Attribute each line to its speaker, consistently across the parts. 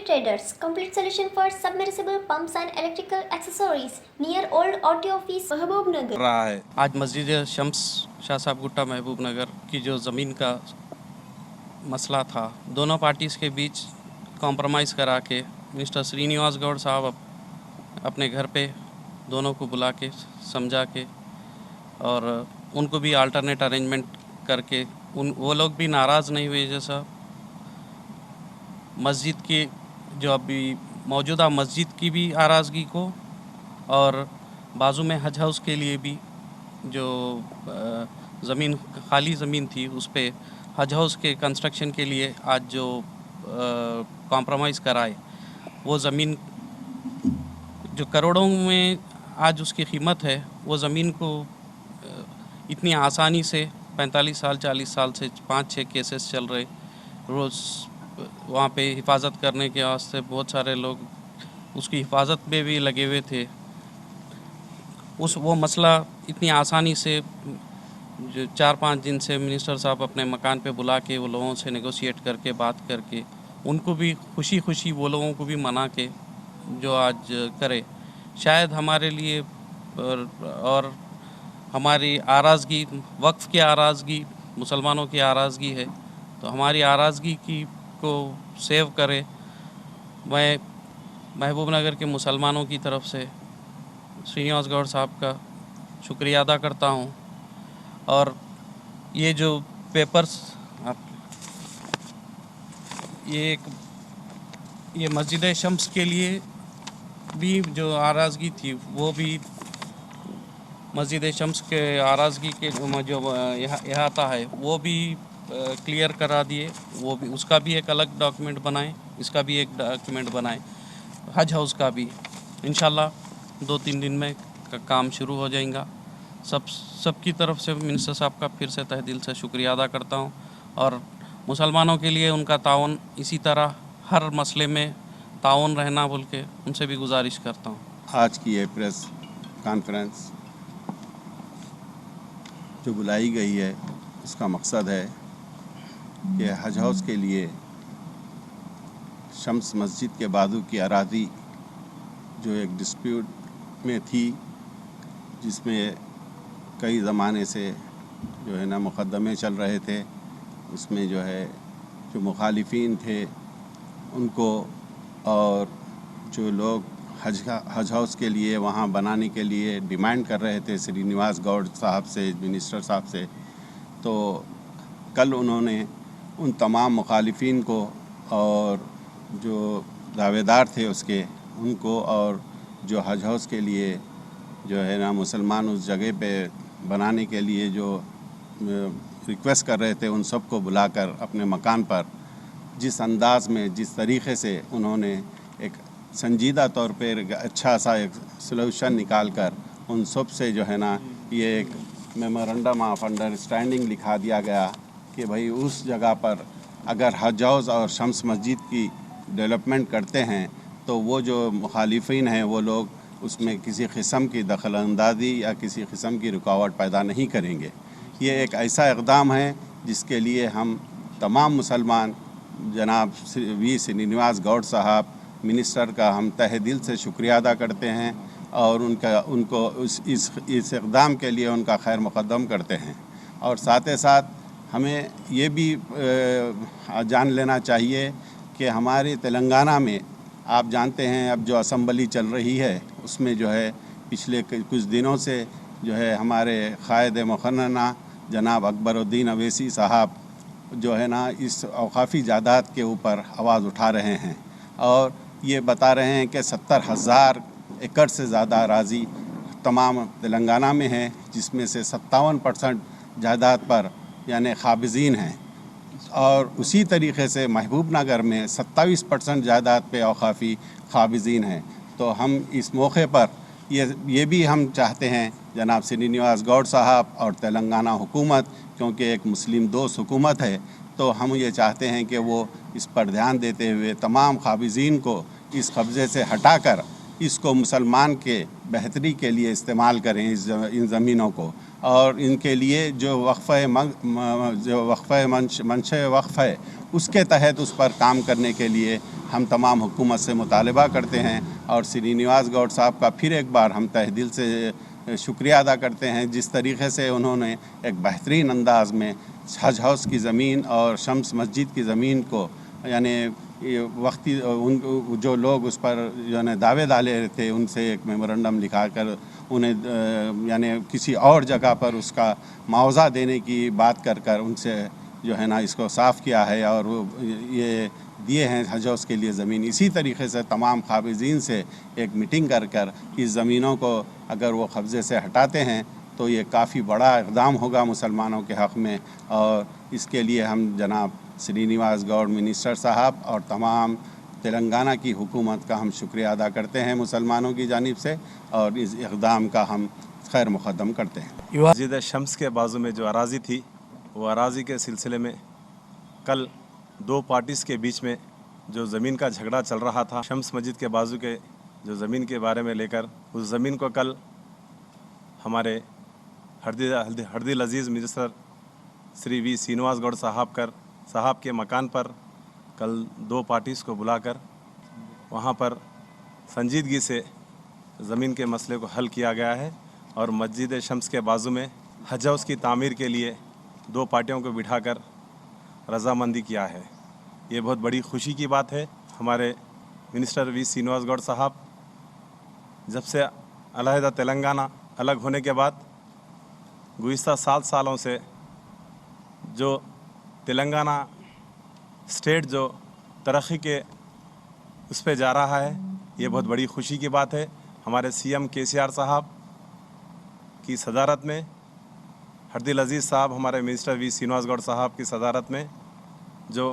Speaker 1: Traders, complete solution for submersible pumps and electrical accessories, near Old Auto Office, Mahbubnagar.
Speaker 2: रहा है आज मस्जिद शम्स शाह साहब गुट्टा महबूबनगर की जो ज़मीन का मसला था, दोनों पार्टीज़ के बीच कॉम्प्रोमाइज़ करा के मिस्टर श्रीनिवास गौड़ साहब अपने घर पे दोनों को बुला के समझा के और उनको भी अल्टरनेट अरेंजमेंट करके वो लोग भी नाराज़ नहीं हुए। जैसा मस्जिद की जो अभी मौजूदा मस्जिद की भी आराज़गी को और बाजू में हज हाउस के लिए भी जो ज़मीन खाली ज़मीन थी उस पे हज हाउस के कंस्ट्रक्शन के लिए आज जो कॉम्प्रोमाइज़ कराए, वो ज़मीन जो करोड़ों में आज उसकी कीमत है, वो ज़मीन को इतनी आसानी से 45 साल 40 साल से 5-6 केसेस चल रहे, रोज़ वहाँ पे हिफाजत करने के वास्ते बहुत सारे लोग उसकी हिफाजत में भी लगे हुए थे। वो मसला इतनी आसानी से जो 4-5 दिन से मिनिस्टर साहब अपने मकान पे बुला के वो लोगों से नेगोशिएट करके बात करके उनको भी खुशी वो लोगों को भी मना के जो आज करे, शायद हमारे लिए और हमारी आराज़गी वक्फ़ की आराज़गी मुसलमानों की आराज़गी है, तो हमारी आराज़गी को सेव करे। मैं महबूब नगर के मुसलमानों की तरफ से श्रीनिवास गौड़ साहब का शुक्रिया अदा करता हूँ। और ये जो पेपर्स ये मस्जिद शम्स के लिए भी जो आराज़गी थी, वो भी मस्जिद शम्स के आराज़गी के जो अहाता है वो भी क्लियर करा दिए, वो भी उसका भी एक अलग डॉक्यूमेंट बनाएं, इसका भी एक डॉक्यूमेंट बनाएं, हज हाउस का भी इंशाल्लाह 2-3 दिन में काम शुरू हो जाएगा। सबकी तरफ से मिनिस्टर साहब का फिर से तहे दिल से शुक्रिया अदा करता हूँ और मुसलमानों के लिए उनका ताउन इसी तरह हर मसले में ताउन रहना बोल के उनसे भी गुजारिश करता हूँ।
Speaker 3: आज की ये प्रेस कॉन्फ्रेंस जो बुलाई गई है, उसका मकसद है कि हज हाउस के लिए शम्स मस्जिद के बाजू की अराज़ी जो एक डिस्प्यूट में थी, जिसमें कई ज़माने से जो है ना मुक़दमे चल रहे थे, उसमें जो है जो मुखालिफिन थे उनको और जो लोग हज हाउस के लिए वहाँ बनाने के लिए डिमांड कर रहे थे श्रीनिवास गौड़ साहब से, मिनिस्टर साहब से, तो कल उन्होंने उन तमाम मुखालिफिन को और जो दावेदार थे उसके उनको और जो हज हाउस के लिए जो है ना मुसलमान उस जगह पे बनाने के लिए जो रिक्वेस्ट कर रहे थे, उन सबको बुलाकर अपने मकान पर जिस अंदाज़ में जिस तरीक़े से उन्होंने एक संजीदा तौर पे अच्छा सा एक सॉल्यूशन निकाल कर उन सब से जो है ना ये एक मेमोरेंडम ऑफ अंडरस्टैंडिंग लिखा दिया गया कि भाई उस जगह पर अगर हज हाउस और शम्स मस्जिद की डेवलपमेंट करते हैं तो वो जो मुखालिफिन हैं वो लोग उसमें किसी किस्म की दखलअंदाज़ी या किसी किस्म की रुकावट पैदा नहीं करेंगे। ये एक ऐसा इक़दाम है जिसके लिए हम तमाम मुसलमान जनाब वी श्रीनिवास गौड़ साहब मिनिस्टर का हम तहे दिल से शुक्रिया अदा करते हैं और उनको इस इक़दाम के लिए उनका खैर मुक़द्दम करते हैं। और साथ ही साथ हमें ये भी जान लेना चाहिए कि हमारे तेलंगाना में आप जानते हैं अब जो असम्बली चल रही है उसमें जो है पिछले कुछ दिनों से जो है हमारे क़ायद मुक़न्नना जनाब अकबरुद्दीन अवैसी साहब जो है ना इस औक़ाफ़ी जायदाद के ऊपर आवाज़ उठा रहे हैं और ये बता रहे हैं कि 70,000 एकड़ से ज़्यादा अराज़ी तमाम तेलंगाना में है, जिसमें से 57% जायदाद पर यानी क़ाबिज़ीन हैं और उसी तरीक़े से महबूब नगर में 27% जायदाद पे औक़ाफ़ी क़ाबिज़ीन हैं। तो हम इस मौके पर ये भी हम चाहते हैं जनाब श्रीनिवास गौड़ साहब और तेलंगाना हुकूमत, क्योंकि एक मुस्लिम दोस्त हुकूमत है, तो हम ये चाहते हैं कि वो इस पर ध्यान देते हुए तमाम क़ाबिज़ीन को इस कब्ज़े से हटाकर इसको मुसलमान के बेहतरी के लिए इस्तेमाल करें, इन ज़मीनों को, और इनके लिए जो वक्फ़ मंशे वक्फ़ है उसके तहत उस पर काम करने के लिए ہم تمام حکومت سے مطالبہ کرتے ہیں اور سری نواس گوڈ صاحب کا پھر ایک بار ہم تہ دل سے شکریہ ادا کرتے ہیں، جس طریقے سے انہوں نے ایک بہترین انداز میں حج ہاؤس کی زمین اور شمس مسجد کی زمین کو، یعنی وقتی جو لوگ اس پر دعوے ڈالے تھے ان سے ایک میمورنڈم لکھا کر انہیں یعنی کسی اور جگہ پر اس کا معاوضہ دینے کی بات کر ان سے اس کو صاف کیا ہے اور وہ یہ دیے ہیں حج ہاؤس کے لیے زمین۔ اسی طریقے سے تمام قابضین سے ایک میٹنگ کر اس زمینوں کو اگر وہ قبضے سے ہٹاتے ہیں تو یہ کافی بڑا اقدام ہوگا مسلمانوں کے حق میں، اور اس کے لیے ہم جناب سری نواس گوڈ منسٹر صاحب اور تمام تلنگانہ کی حکومت کا ہم شکریہ ادا کرتے ہیں مسلمانوں کی جانب سے، اور اس اقدام کا ہم خیر مقدم کرتے ہیں۔
Speaker 4: مسجد شمس کے بازو میں جو اراضی تھی، وہ اراضی کے سلسلے میں کل دو پارٹیز کے بیچ میں جو زمین کا جھگڑا چل رہا تھا، شمس مسجد کے بازو کے جو زمین کے بارے میں لے کر، اس زمین کو کل ہمارے ہردل عزیز منسٹر شری وی سینواس گوڈ صاحب کے مکان پر کل دو پارٹیز کو بلا کر وہاں پر سنجیدگی سے زمین کے مسئلے کو حل کیا گیا ہے، اور مسجد شمس کے بازو میں حج ہاؤس کی تعمیر کے لیے دو پارٹیوں کو بٹھا کر رضامندی کیا ہے۔ یہ بہت بڑی خوشی کی بات ہے۔ ہمارے منسٹر وی سینواس گوڈ صاحب جب سے علیحدہ تلنگانہ الگ ہونے کے بعد گزشتہ 7 سالوں سے جو تلنگانہ اسٹیٹ جو ترقی کے اس پہ جا رہا ہے، یہ بہت بڑی خوشی کی بات ہے۔ ہمارے سی ایم KCR صاحب کی صدارت میں، ہردل عزیز صاحب، ہمارے منسٹر وی سینواس گوڈ صاحب کی صدارت میں جو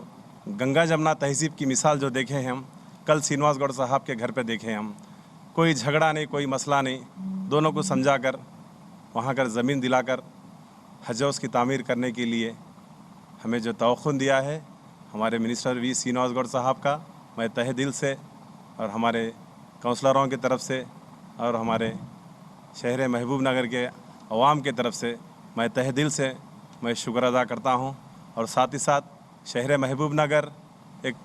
Speaker 4: گنگا جمنا تہذیب کی مثال جو دیکھے ہیں ہم، کل سینواس گوڈ صاحب کے گھر پہ دیکھے ہم، کوئی جھگڑا نہیں، کوئی مسئلہ نہیں، دونوں کو سمجھا کر وہاں کر زمین دلا کر حج ہاؤس کی تعمیر کرنے کے لیے ہمیں جو توقع دیا ہے ہمارے منسٹر وی سینواس گوڈ صاحب کا، میں تہ دل سے اور ہمارے کونسلروں کی طرف سے اور ہمارے شہر محبوب نگر کے عوام کی طرف سے میں تہ دل سے میں شکر ادا کرتا ہوں، اور ساتھ ہی ساتھ شہر محبوب نگر ایک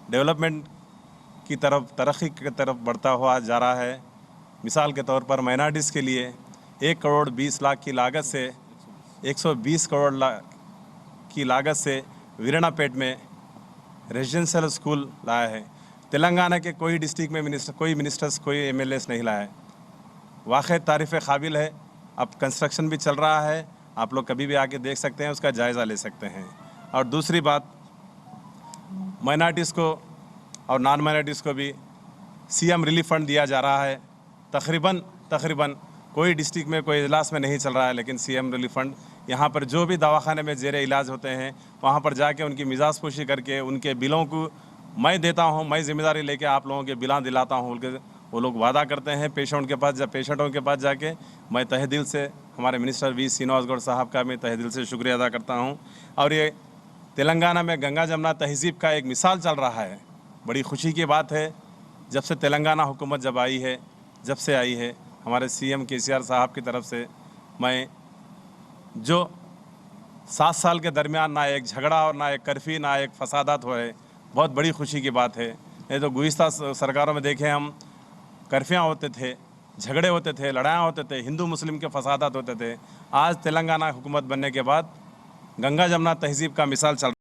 Speaker 4: ڈیولپمنٹ کی طرف، ترقی کی طرف بڑھتا ہوا جا رہا ہے۔ مثال کے طور پر مائنارٹیز کے لیے 1 کروڑ 20 لاکھ کی لاگت سے 120 کروڑ کی لاگت سے ویرنا پیٹ میں ریزیڈنشل اسکول لایا ہے۔ تلنگانہ کے کوئی ڈسٹرکٹ میں کوئی منسٹرز، کوئی MLAs نہیں لایا ہے۔ واقعی تعریف قابل ہے۔ اب کنسٹرکشن بھی چل رہا ہے، آپ لوگ کبھی بھی آ کے دیکھ سکتے ہیں، اس کا جائزہ لے سکتے ہیں۔ اور دوسری بات، مائنارٹیز کو اور نان مائنارٹیز کو بھی CM ریلیف فنڈ دیا جا رہا ہے۔ تقریباً کوئی ڈسٹرکٹ میں کوئی اجلاس میں نہیں چل رہا ہے، لیکن CM ریلیف فنڈ یہاں پر جو بھی دواخانے میں زیر علاج ہوتے ہیں وہاں پر جا کے ان کی مزاج پوشی کر کے ان کے بلوں کو میں دیتا ہوں، میں ذمہ داری لے کے آپ لوگوں کے بلاں دلاتا ہوں، وہ لوگ وعدہ کرتے ہیں پیشنٹوں کے پاس جا کے۔ میں تہ دل سے ہمارے منسٹر وی سینواس گوڈ صاحب کا میں تہ دل سے شکریہ ادا کرتا ہوں، اور یہ تلنگانہ میں گنگا جمنا تہذیب کا ایک مثال چل رہا ہے۔ بڑی خوشی کی بات ہے، جب سے تلنگانہ حکومت جب سے آئی ہے ہمارے CM KCR صاحب کی طرف سے، میں جو 7 سال کے درمیان نہ ایک جھگڑا اور نہ ایک کرفی نہ ایک فسادات ہوئے، بہت بڑی خوشی کی بات ہے۔ نہیں تو گزشتہ سرکاروں میں دیکھیں ہم، کرفیاں ہوتے تھے، جھگڑے ہوتے تھے، لڑائیاں ہوتے تھے، ہندو مسلم کے فسادات ہوتے تھے۔ آج تلنگانہ حکومت بننے کے بعد گنگا جمنا تہذیب کا مثال چل